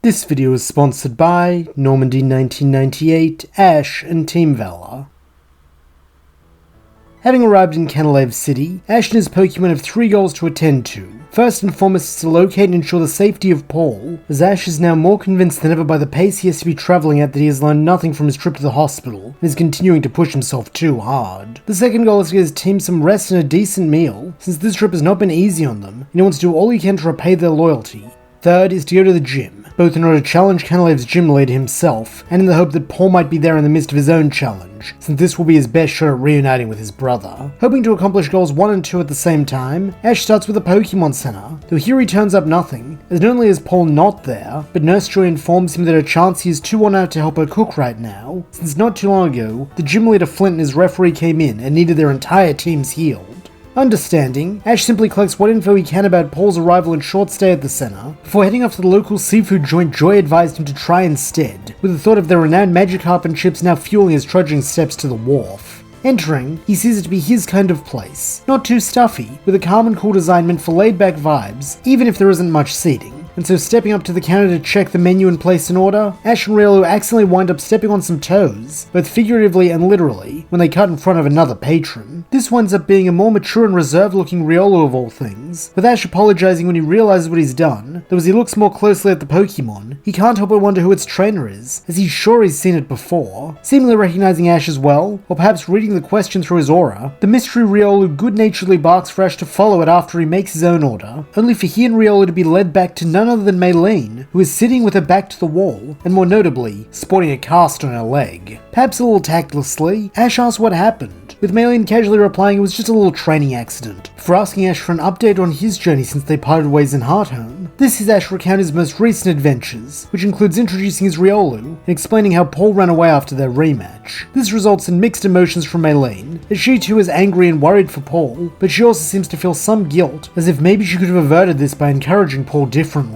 This video is sponsored by Normandy 1998, Ash, and Team Valor. Having arrived in Canalave City, Ash and his Pokemon have 3 goals to attend to. First and foremost is to locate and ensure the safety of Paul, as Ash is now more convinced than ever by the pace he has to be travelling at that he has learned nothing from his trip to the hospital, and is continuing to push himself too hard. The second goal is to get his team some rest and a decent meal, since this trip has not been easy on them, and he wants to do all he can to repay their loyalty. Third is to go to the gym, both in order to challenge Canalave's gym leader himself, and in the hope that Paul might be there in the midst of his own challenge, since this will be his best shot at reuniting with his brother. Hoping to accomplish goals 1 and 2 at the same time, Ash starts with a Pokemon Center, though here he turns up nothing, as not only is Paul not there, but Nurse Joy informs him that her Chansey is too worn out to help her cook right now, since not too long ago, the gym leader Flint and his referee came in and needed their entire teams healed. Understanding, Ash simply collects what info he can about Paul's arrival and short stay at the center, before heading off to the local seafood joint Joy advised him to try instead, with the thought of their renowned Magikarp and chips now fueling his trudging steps to the wharf. Entering, he sees it to be his kind of place, not too stuffy, with a calm and cool design meant for laid-back vibes, even if there isn't much seating. And so stepping up to the counter to check the menu and place an order, Ash and Riolu accidentally wind up stepping on some toes, both figuratively and literally, when they cut in front of another patron. This winds up being a more mature and reserved looking Riolu of all things, with Ash apologizing when he realizes what he's done, though as he looks more closely at the Pokemon, he can't help but wonder who its trainer is, as he's sure he's seen it before. Seemingly recognizing Ash as well, or perhaps reading the question through his aura, the mystery Riolu good-naturedly barks for Ash to follow it after he makes his own order, only for he and Riolu to be led back to none other than Maylene, who is sitting with her back to the wall, and more notably, sporting a cast on her leg. Perhaps a little tactlessly, Ash asks what happened, with Maylene casually replying it was just a little training accident, before asking Ash for an update on his journey since they parted ways in Hearthome. This is Ash recount his most recent adventures, which includes introducing his Riolu, and explaining how Paul ran away after their rematch. This results in mixed emotions from Maylene, as she too is angry and worried for Paul, but she also seems to feel some guilt, as if maybe she could have averted this by encouraging Paul differently.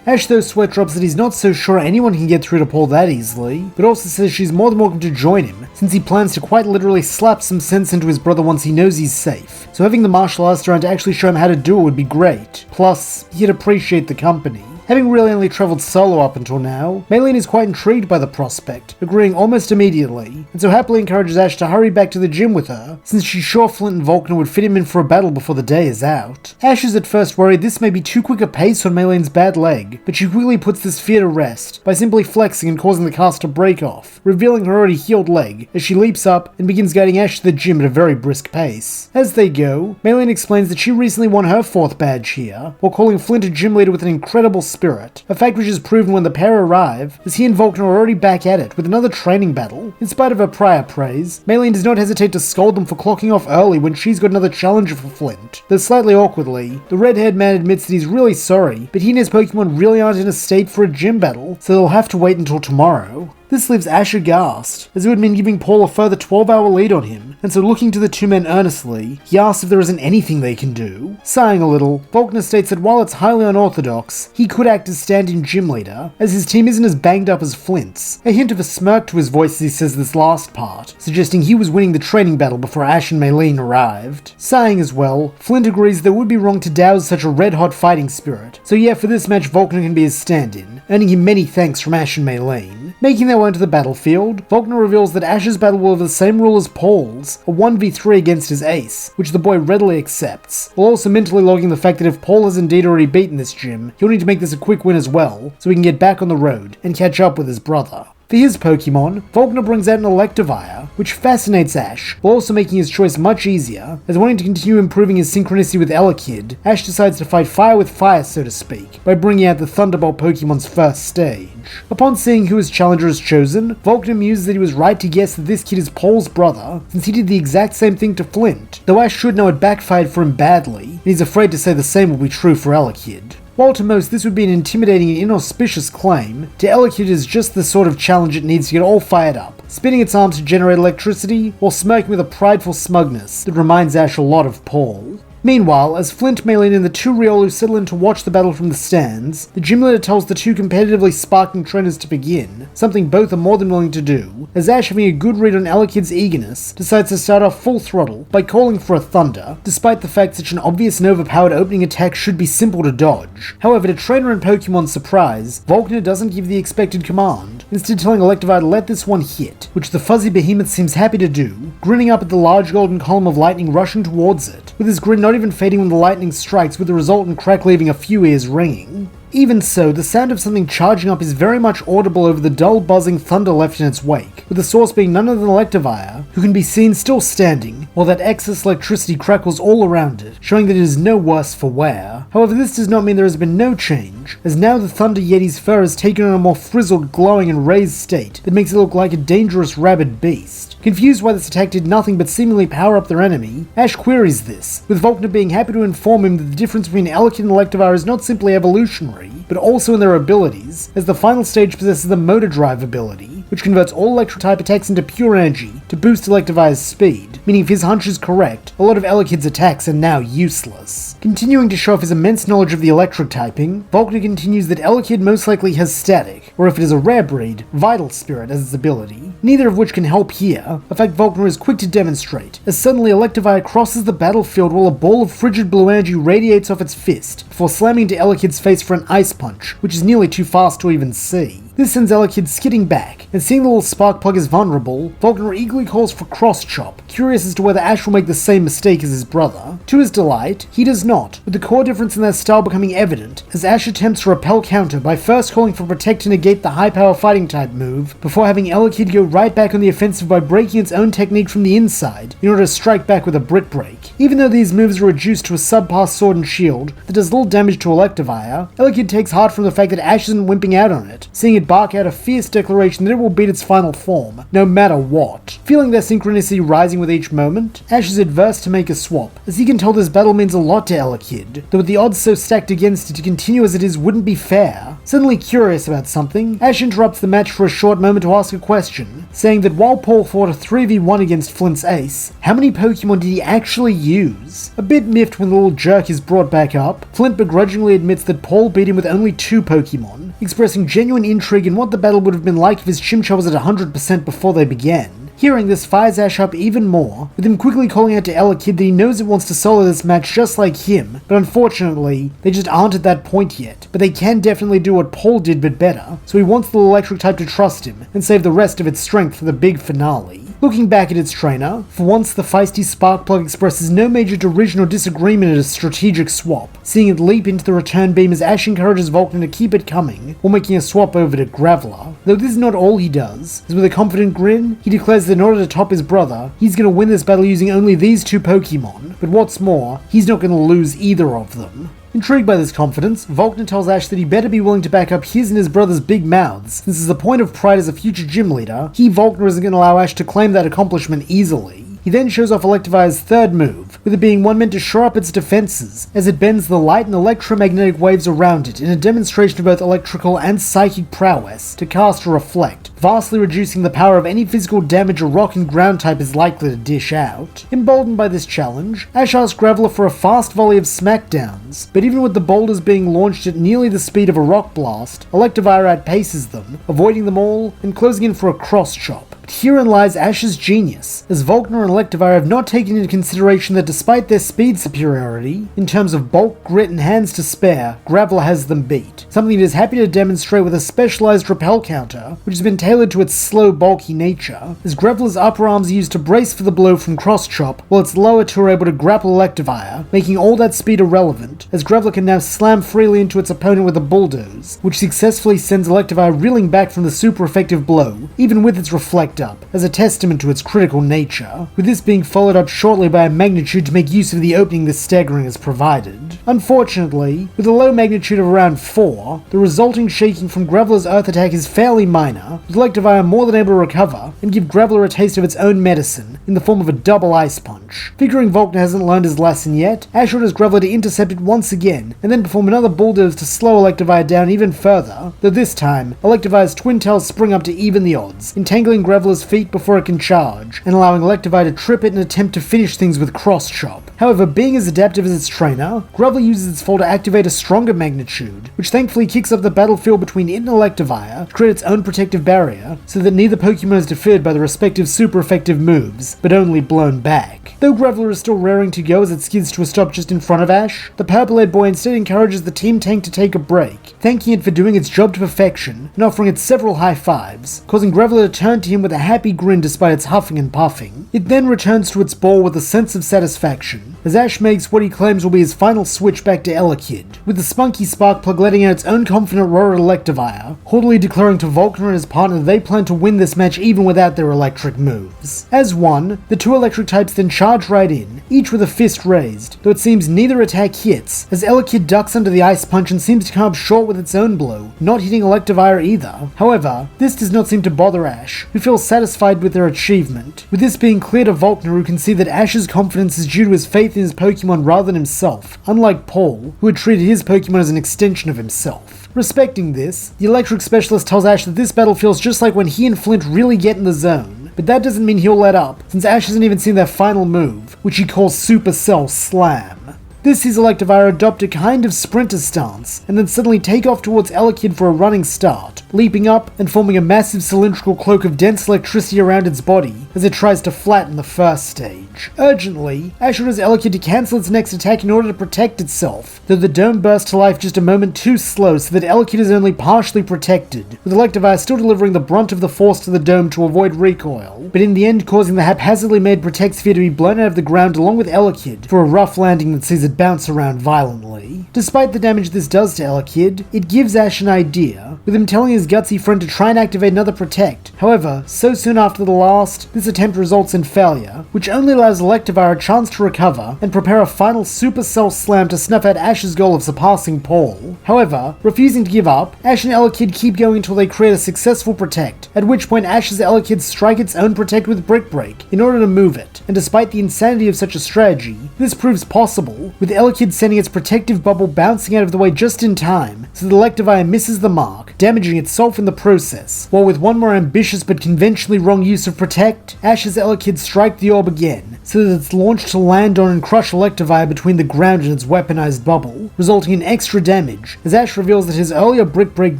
Ash though sweat drops that he's not so sure anyone can get through to Paul that easily, but also says she's more than welcome to join him, since he plans to quite literally slap some sense into his brother once he knows he's safe, so having the martial arts around to actually show him how to do it would be great. Plus, he'd appreciate the company. Having really only travelled solo up until now, Maylene is quite intrigued by the prospect, agreeing almost immediately, and so happily encourages Ash to hurry back to the gym with her, since she's sure Flint and Volkner would fit him in for a battle before the day is out. Ash is at first worried this may be too quick a pace on Maylene's bad leg, but she quickly puts this fear to rest by simply flexing and causing the cast to break off, revealing her already healed leg as she leaps up and begins guiding Ash to the gym at a very brisk pace. As they go, Maylene explains that she recently won her 4th badge here, while calling Flint a gym leader with an incredible spirit, a fact which is proven when the pair arrive, as he and Volkner are already back at it with another training battle. In spite of her prior praise, Maylene does not hesitate to scold them for clocking off early when she's got another challenger for Flint. Though slightly awkwardly, the red-haired man admits that he's really sorry, but he and his Pokemon really aren't in a state for a gym battle, so they'll have to wait until tomorrow. This leaves Ash aghast, as it would mean giving Paul a further 12-hour lead on him, and so looking to the two men earnestly, he asks if there isn't anything they can do. Sighing a little, Volkner states that while it's highly unorthodox, he could act as stand-in gym leader, as his team isn't as banged up as Flint's, a hint of a smirk to his voice as he says this last part, suggesting he was winning the training battle before Ash and Maylene arrived. Sighing as well, Flint agrees that it would be wrong to douse such a red-hot fighting spirit, so yeah, for this match Volkner can be his stand-in, earning him many thanks from Ash and Maylene. Making their way into the battlefield, Volkner reveals that Ash's battle will have the same rule as Paul's, a 1v3 against his ace, which the boy readily accepts, while also mentally logging the fact that if Paul has indeed already beaten this gym, he'll need to make this a quick win as well, so he can get back on the road and catch up with his brother. For his Pokemon, Volkner brings out an Electivire, which fascinates Ash, while also making his choice much easier, as wanting to continue improving his synchronicity with Electivire, Ash decides to fight fire with fire, so to speak, by bringing out the Thunderbolt Pokemon's first stage. Upon seeing who his challenger has chosen, Volkner muses that he was right to guess that this kid is Paul's brother, since he did the exact same thing to Flint, though Ash should know it backfired for him badly, and he's afraid to say the same will be true for Electivire. While to most this would be an intimidating and inauspicious claim, to Electivire it is just the sort of challenge it needs to get all fired up, spinning its arms to generate electricity, while smirking with a prideful smugness that reminds Ash a lot of Paul. Meanwhile, as Flint, Maylene, and the two Riolu settle in to watch the battle from the stands, the gym leader tells the two competitively sparking trainers to begin, something both are more than willing to do, as Ash, having a good read on Elekid's eagerness, decides to start off full throttle by calling for a Thunder, despite the fact such an obvious and overpowered opening attack should be simple to dodge. However, to trainer and Pokemon's surprise, Volkner doesn't give the expected command, instead telling Electivire to let this one hit, which the fuzzy behemoth seems happy to do, grinning up at the large golden column of lightning rushing towards it, with his grin not even fading when the lightning strikes, with the resultant crack leaving a few ears ringing. Even so, the sound of something charging up is very much audible over the dull buzzing thunder left in its wake, with the source being none other than Electivire, who can be seen still standing, while that excess electricity crackles all around it, showing that it is no worse for wear. However, this does not mean there has been no change, as now the Thunder Yeti's fur has taken on a more frizzled, glowing and raised state that makes it look like a dangerous rabid beast. Confused why this attack did nothing but seemingly power up their enemy, Ash queries this, with Volkner being happy to inform him that the difference between Elekid and Electivire is not simply evolutionary, but also in their abilities, as the final stage possesses the Motor Drive ability, which converts all electric-type attacks into pure energy to boost Electivire's speed, meaning if his hunch is correct, a lot of Elekid's attacks are now useless. Continuing to show off his immense knowledge of the electric typing, Volkner continues that Elekid most likely has Static, or if it is a rare breed, Vital Spirit as its ability, neither of which can help here, a fact Volkner is quick to demonstrate, as suddenly Electivire crosses the battlefield while a ball of frigid blue energy radiates off its fist, before slamming into Elekid's face for an ice punch, which is nearly too fast to even see. This sends Elekid skidding back, and seeing the little spark plug is vulnerable, Volkner eagerly calls for Cross Chop, curious as to whether Ash will make the same mistake as his brother. To his delight, he does not, with the core difference in their style becoming evident, as Ash attempts to repel counter by first calling for Protect to negate the high power fighting type move, before having Elekid go right back on the offensive by breaking its own technique from the inside, in order to strike back with a Brick Break. Even though these moves are reduced to a subpar Sword and Shield that does little damage to Electivire, Elekid takes heart from the fact that Ash isn't wimping out on it, seeing it bark out a fierce declaration that it will beat its final form, no matter what. Feeling their synchronicity rising with each moment, Ash is adverse to make a swap, as he can tell this battle means a lot to Elekid, though with the odds so stacked against it to continue as it is wouldn't be fair. Suddenly curious about something, Ash interrupts the match for a short moment to ask a question, saying that while Paul fought a 3v1 against Flint's ace, how many Pokemon did he actually use? A bit miffed when the little jerk is brought back up, Flint begrudgingly admits that Paul beat him with only 2 Pokemon, expressing genuine intrigue in what the battle would have been like if his Chimchar was at 100% before they began. Hearing this fires Ash up even more, with him quickly calling out to Elekid that he knows it wants to solo this match just like him, but unfortunately, they just aren't at that point yet. But they can definitely do what Paul did but better, so he wants the electric type to trust him, and save the rest of its strength for the big finale. Looking back at its trainer, for once the feisty Sparkplug expresses no major derision or disagreement at a strategic swap, seeing it leap into the return beam as Ash encourages Volkner to keep it coming, while making a swap over to Graveler. Though this is not all he does, as with a confident grin, he declares that in order to top his brother, he's going to win this battle using only these 2 Pokemon, but what's more, he's not going to lose either of them. Intrigued by this confidence, Volkner tells Ash that he better be willing to back up his and his brother's big mouths, since as a point of pride as a future gym leader, he, Volkner, isn't going to allow Ash to claim that accomplishment easily. He then shows off Electivire's third move, with it being one meant to shore up its defenses, as it bends the light and electromagnetic waves around it in a demonstration of both electrical and psychic prowess to cast or reflect, vastly reducing the power of any physical damage a rock and ground type is likely to dish out. Emboldened by this challenge, Ash asks Graveler for a fast volley of smackdowns, but even with the boulders being launched at nearly the speed of a rock blast, Electivire outpaces them, avoiding them all and closing in for a cross chop. But herein lies Ash's genius, as Volkner and Electivire have not taken into consideration that despite their speed superiority, in terms of bulk, grit, and hands to spare, Graveler has them beat, something it is happy to demonstrate with a specialized repel counter, which has been tailored to its slow, bulky nature, as Graveler's upper arms are used to brace for the blow from cross chop, while its lower two are able to grapple Electivire, making all that speed irrelevant, as Graveler can now slam freely into its opponent with a bulldoze, which successfully sends Electivire reeling back from the super effective blow, even with its reflect up, as a testament to its critical nature, with this being followed up shortly by a magnitude to make use of the opening this staggering has provided. Unfortunately, with a low magnitude of around 4, the resulting shaking from Graveler's earth attack is fairly minor, with Electivire more than able to recover and give Graveler a taste of its own medicine in the form of a double ice punch. Figuring Volkner hasn't learned his lesson yet, Ash orders Graveler to intercept it once again, and then perform another bulldoze to slow Electivire down even further, though this time, Electivire's twin tails spring up to even the odds, entangling Graveler Graveler's feet before it can charge, and allowing Electivire to trip it and attempt to finish things with Cross Chop. However, being as adaptive as its trainer, Grotle uses its fall to activate a stronger magnitude, which thankfully kicks up the battlefield between it and Electivire to create its own protective barrier, so that neither Pokemon is deferred by the respective super effective moves, but only blown back. Though Graveler is still raring to go as it skids to a stop just in front of Ash, the purple-haired boy instead encourages the team tank to take a break, thanking it for doing its job to perfection and offering it several high fives, causing Graveler to turn to him with a happy grin despite its huffing and puffing. It then returns to its ball with a sense of satisfaction, as Ash makes what he claims will be his final switch back to Elekid, with the spunky Sparkplug letting out its own confident roar at Electivire, haughtily declaring to Volkner and his partner that they plan to win this match even without their electric moves. As one, the two electric types then charge right in, each with a fist raised, though it seems neither attack hits, as Elekid ducks under the ice punch and seems to come up short with its own blow, not hitting Electivire either. However, this does not seem to bother Ash, who feels satisfied with their achievement, with this being clear to Volkner, who can see that Ash's confidence is due to his faith in his Pokemon rather than himself, unlike Paul, who had treated his Pokemon as an extension of himself. Respecting this, the electric specialist tells Ash that this battle feels just like when he and Flint really get in the zone, but that doesn't mean he'll let up, since Ash hasn't even seen their final move, which he calls Supercell Slam. This sees Electivire adopt a kind of sprinter stance, and then suddenly take off towards Elekid for a running start, leaping up and forming a massive cylindrical cloak of dense electricity around its body as it tries to flatten the first stage. Urgently, Ash orders Elekid to cancel its next attack in order to protect itself, though the dome bursts to life just a moment too slow so that Elekid is only partially protected, with Electivire still delivering the brunt of the force to the dome to avoid recoil, but in the end causing the haphazardly made Protect Sphere to be blown out of the ground along with Elekid for a rough landing that sees it bounce around violently. Despite the damage this does to Elekid, it gives Ash an idea, with him telling his gutsy friend to try and activate another Protect. However, so soon after the last, this attempt results in failure, which only allows Electivire a chance to recover and prepare a final Supercell Slam to snuff out Ash's goal of surpassing Paul. However, refusing to give up, Ash and Elekid keep going until they create a successful Protect, at which point Ash's Elekid strike its own Protect with Brick Break in order to move it, and despite the insanity of such a strategy, this proves possible, with Elekid sending its protective bubble bouncing out of the way just in time, so that Electivire misses the mark, damaging itself in the process, while with one more ambitious but conventionally wrong use of Protect, Ash's Elekid strike the orb again, so that it's launched to land on and crush Electivire between the ground and its weaponized bubble, resulting in extra damage, as Ash reveals that his earlier Brick Break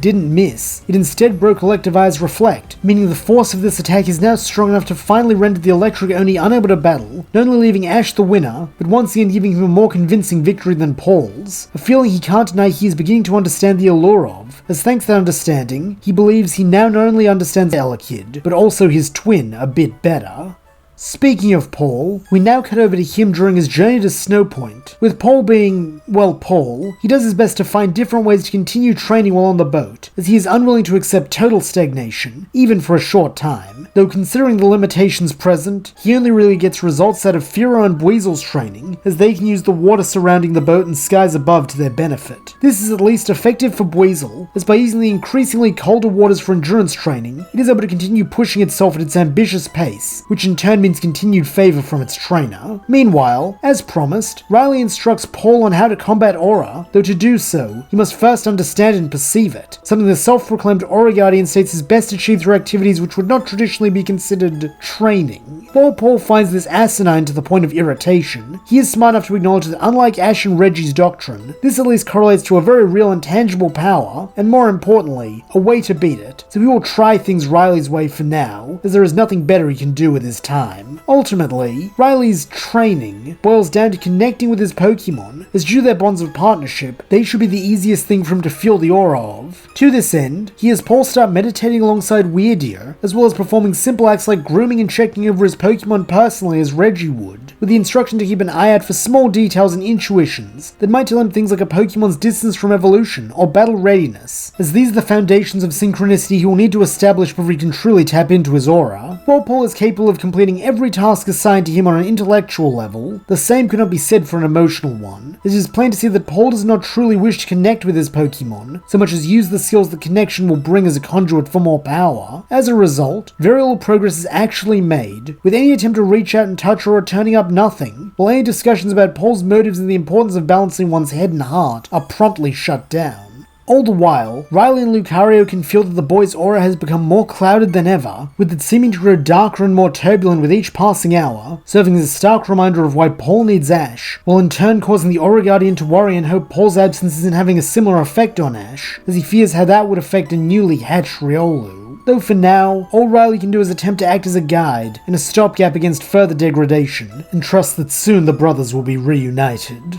didn't miss, it instead broke Electivire's Reflect, meaning the force of this attack is now strong enough to finally render the Electric Oni unable to battle, not only leaving Ash the winner, but once again giving him a more convincing victory than Paul's, a feeling he can't deny he is beginning to understand the allure of, as thanks to that understanding, he believes he now not only understands Elekid, but also his twin a bit better. Speaking of Paul, we now cut over to him during his journey to Snow Point. With Paul being, well, Paul, he does his best to find different ways to continue training while on the boat, as he is unwilling to accept total stagnation, even for a short time. Though considering the limitations present, he only really gets results out of Firo and Buizel's training, as they can use the water surrounding the boat and skies above to their benefit. This is at least effective for Buizel, as by using the increasingly colder waters for endurance training, it is able to continue pushing itself at its ambitious pace, which in turn means continued favor from its trainer. Meanwhile, as promised, Riley instructs Paul on how to combat Aura, though to do so, he must first understand and perceive it, something the self-proclaimed Aura Guardian states is best achieved through activities which would not traditionally be considered training. While Paul finds this asinine to the point of irritation, he is smart enough to acknowledge that unlike Ash and Reggie's doctrine, this at least correlates to a very real and tangible power, and more importantly, a way to beat it, so he will try things Riley's way for now, as there is nothing better he can do with his time. Ultimately, Riley's training boils down to connecting with his Pokemon, as due to their bonds of partnership, they should be the easiest thing for him to feel the aura of. To this end, he has Paul start meditating alongside Weirdeer, as well as performing simple acts like grooming and checking over his Pokemon personally as Reggie would, with the instruction to keep an eye out for small details and intuitions that might tell him things like a Pokemon's distance from evolution or battle readiness, as these are the foundations of synchronicity he will need to establish before he can truly tap into his aura. While Paul is capable of completing every task assigned to him on an intellectual level, the same could not be said for an emotional one. It is plain to see that Paul does not truly wish to connect with his Pokemon, so much as use the skills that connection will bring as a conduit for more power. As a result, very little progress is actually made, with any attempt to reach out and touch Aura turning up nothing, while any discussions about Paul's motives and the importance of balancing one's head and heart are promptly shut down. All the while, Riley and Lucario can feel that the boy's aura has become more clouded than ever, with it seeming to grow darker and more turbulent with each passing hour, serving as a stark reminder of why Paul needs Ash, while in turn causing the Aura Guardian to worry and hope Paul's absence isn't having a similar effect on Ash, as he fears how that would affect a newly hatched Riolu. Though for now, all Riley can do is attempt to act as a guide and a stopgap against further degradation, and trust that soon the brothers will be reunited.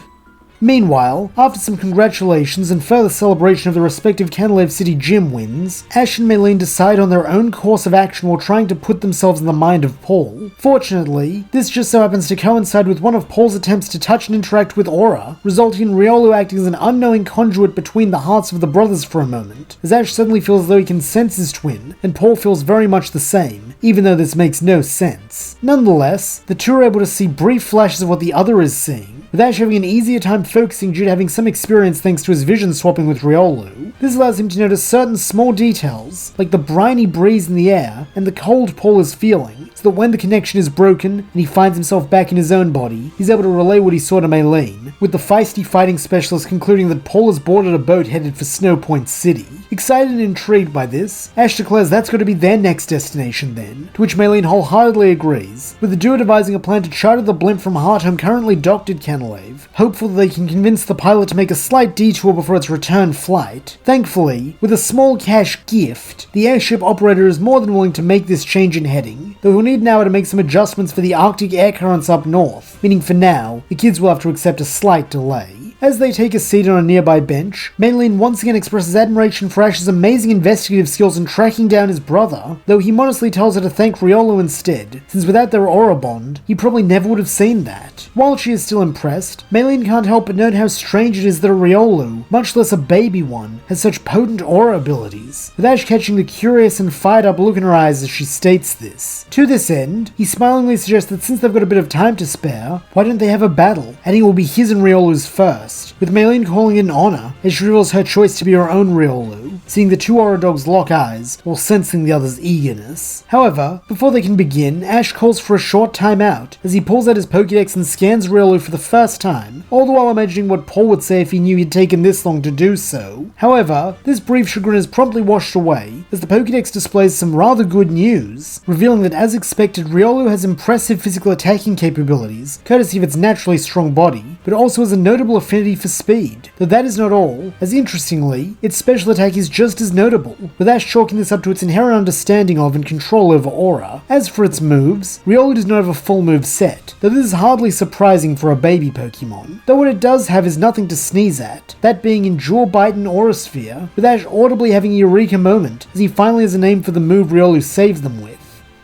Meanwhile, after some congratulations and further celebration of the respective Canalave City gym wins, Ash and Maylene decide on their own course of action while trying to put themselves in the mind of Paul. Fortunately, this just so happens to coincide with one of Paul's attempts to touch and interact with Aura, resulting in Riolu acting as an unknowing conduit between the hearts of the brothers for a moment, as Ash suddenly feels as though he can sense his twin, and Paul feels very much the same, even though this makes no sense. Nonetheless, the two are able to see brief flashes of what the other is seeing, with Ash having an easier time focusing due to having some experience thanks to his vision swapping with Riolu. This allows him to notice certain small details, like the briny breeze in the air and the cold Paul is feeling, so that when the connection is broken and he finds himself back in his own body, he's able to relay what he saw to Maylene, with the feisty fighting specialist concluding that Paul has boarded a boat headed for Snow Point City. Excited and intrigued by this, Ash declares that's going to be their next destination then, to which Maylene wholeheartedly agrees, with the duo devising a plan to charter the blimp from Hearthome currently docked at Canalave, hopeful that they can convince the pilot to make a slight detour before its return flight. Thankfully, with a small cash gift, the airship operator is more than willing to make this change in heading, though he'll need an hour to make some adjustments for the Arctic air currents up north, meaning for now, the kids will have to accept a slight delay. As they take a seat on a nearby bench, Maylene once again expresses admiration for Ash's amazing investigative skills in tracking down his brother, though he modestly tells her to thank Riolu instead, since without their aura bond, he probably never would have seen that. While she is still impressed, Maylene can't help but note how strange it is that a Riolu, much less a baby one, has such potent aura abilities, with Ash catching the curious and fired up look in her eyes as she states this. To this end, he smilingly suggests that since they've got a bit of time to spare, why don't they have a battle, adding it will be his and Riolu's first, with Maylene calling it an honor as she reveals her choice to be her own Riolu, seeing the two aura dogs lock eyes while sensing the other's eagerness. However, before they can begin, Ash calls for a short time out as he pulls out his Pokédex and scans Riolu for the first time, all the while imagining what Paul would say if he knew he'd taken this long to do so. However, this brief chagrin is promptly washed away as the Pokédex displays some rather good news, revealing that as expected Riolu has impressive physical attacking capabilities, courtesy of its naturally strong body, but also has a notable affinity for speed. Though that is not all, as interestingly, its special attack is just as notable, with Ash chalking this up to its inherent understanding of and control over aura. As for its moves, Riolu does not have a full move set, though this is hardly surprising for a baby Pokemon, though what it does have is nothing to sneeze at, that being Endure, Bite, and Aura Sphere, with Ash audibly having a eureka moment as he finally has a name for the move Riolu saves them with.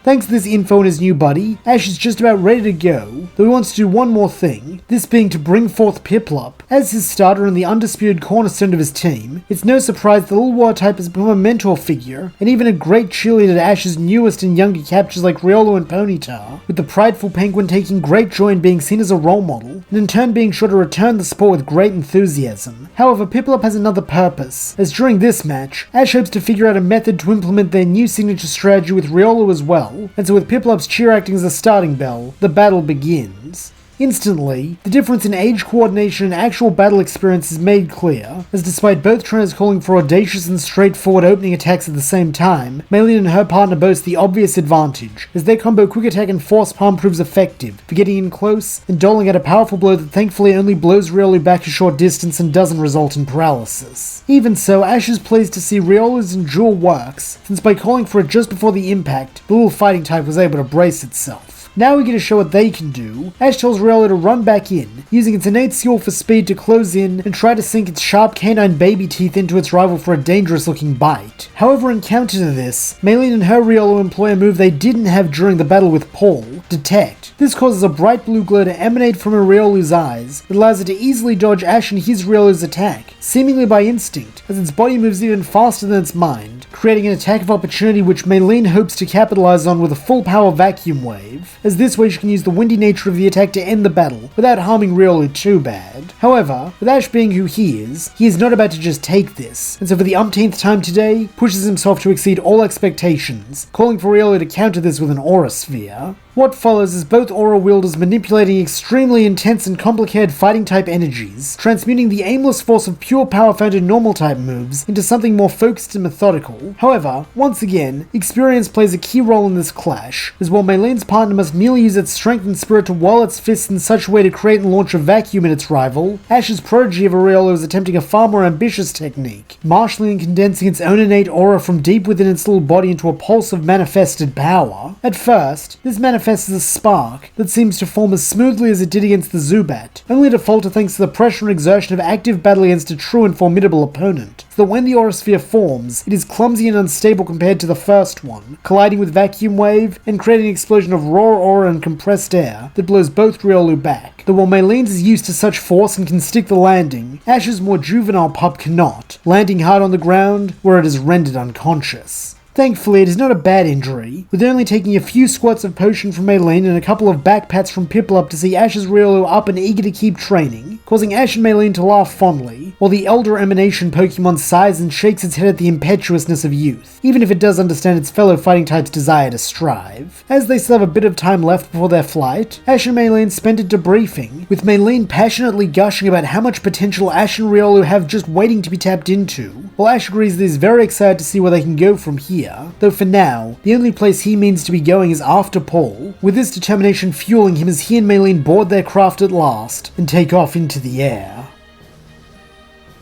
Thanks to this info on his new buddy, Ash is just about ready to go, though he wants to do one more thing, this being to bring forth Piplup. As his starter and the undisputed cornerstone of his team, it's no surprise the little water type has become a mentor figure, and even a great cheerleader to Ash's newest and younger captures like Riolu and Ponyta, with the prideful penguin taking great joy in being seen as a role model, and in turn being sure to return the sport with great enthusiasm. However, Piplup has another purpose, as during this match, Ash hopes to figure out a method to implement their new signature strategy with Riolu as well, and so with Piplup's cheer acting as a starting bell, the battle begins. Instantly, the difference in age coordination and actual battle experience is made clear, as despite both trainers calling for audacious and straightforward opening attacks at the same time, Maylene and her partner boast the obvious advantage, as their combo Quick Attack and Force Palm proves effective for getting in close and doling out a powerful blow that thankfully only blows Riolu back a short distance and doesn't result in paralysis. Even so, Ash is pleased to see Riolu's Endure works, since by calling for it just before the impact, the little fighting type was able to brace itself. Now we get to show what they can do. Ash tells Riolu to run back in, using its innate skill for speed to close in and try to sink its sharp canine baby teeth into its rival for a dangerous looking bite. However, in counter to this, Maylene and her Riolu employ a move they didn't have during the battle with Paul, Detect. This causes a bright blue glow to emanate from her Riolu's eyes that allows it to easily dodge Ash and his Riolu's attack, seemingly by instinct, as its body moves even faster than its mind, creating an attack of opportunity which Maylene hopes to capitalize on with a full power vacuum wave, as this way she can use the windy nature of the attack to end the battle without harming Riolu too bad. However, with Ash being who he is not about to just take this, and so for the umpteenth time today, pushes himself to exceed all expectations, calling for Riolu to counter this with an Aura Sphere. What follows is both aura wielders manipulating extremely intense and complicated fighting type energies, transmuting the aimless force of pure power found in normal type moves into something more focused and methodical. However, once again, experience plays a key role in this clash, as while Maylene's partner must merely use its strength and spirit to wall its fists in such a way to create and launch a vacuum in its rival, Ash's prodigy of Riolu is attempting a far more ambitious technique, marshalling and condensing its own innate aura from deep within its little body into a pulse of manifested power. At first, this manifests as a spark that seems to form as smoothly as it did against the Zubat, only to falter thanks to the pressure and exertion of active battle against a true and formidable opponent, so that when the aura sphere forms, it is clumsy and unstable compared to the first one, colliding with Vacuum Wave and creating an explosion of raw aura and compressed air that blows both Riolu back. Though while Maylene's is used to such force and can stick the landing, Ash's more juvenile pup cannot, landing hard on the ground where it is rendered unconscious. Thankfully, it is not a bad injury, with only taking a few squirts of potion from Maylene and a couple of backpats from Pickled to see Ash's Riolu up and eager to keep training, causing Ash and Maylene to laugh fondly, while the Elder Emanation Pokemon sighs and shakes its head at the impetuousness of youth, even if it does understand its fellow fighting type's desire to strive. As they still have a bit of time left before their flight, Ash and Maylene spend it debriefing, with Maylene passionately gushing about how much potential Ash and Riolu have just waiting to be tapped into, while Ash agrees that he's very excited to see where they can go from here. Though for now, the only place he means to be going is after Paul, with this determination fueling him as he and Maylene board their craft at last and take off into the air.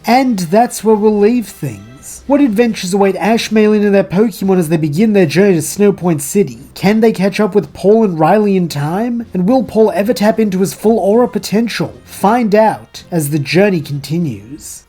And that's where we'll leave things. What adventures await Ash, Maylene and their Pokemon as they begin their journey to Snow Point City? Can they catch up with Paul and Riley in time? And will Paul ever tap into his full aura potential? Find out as the journey continues.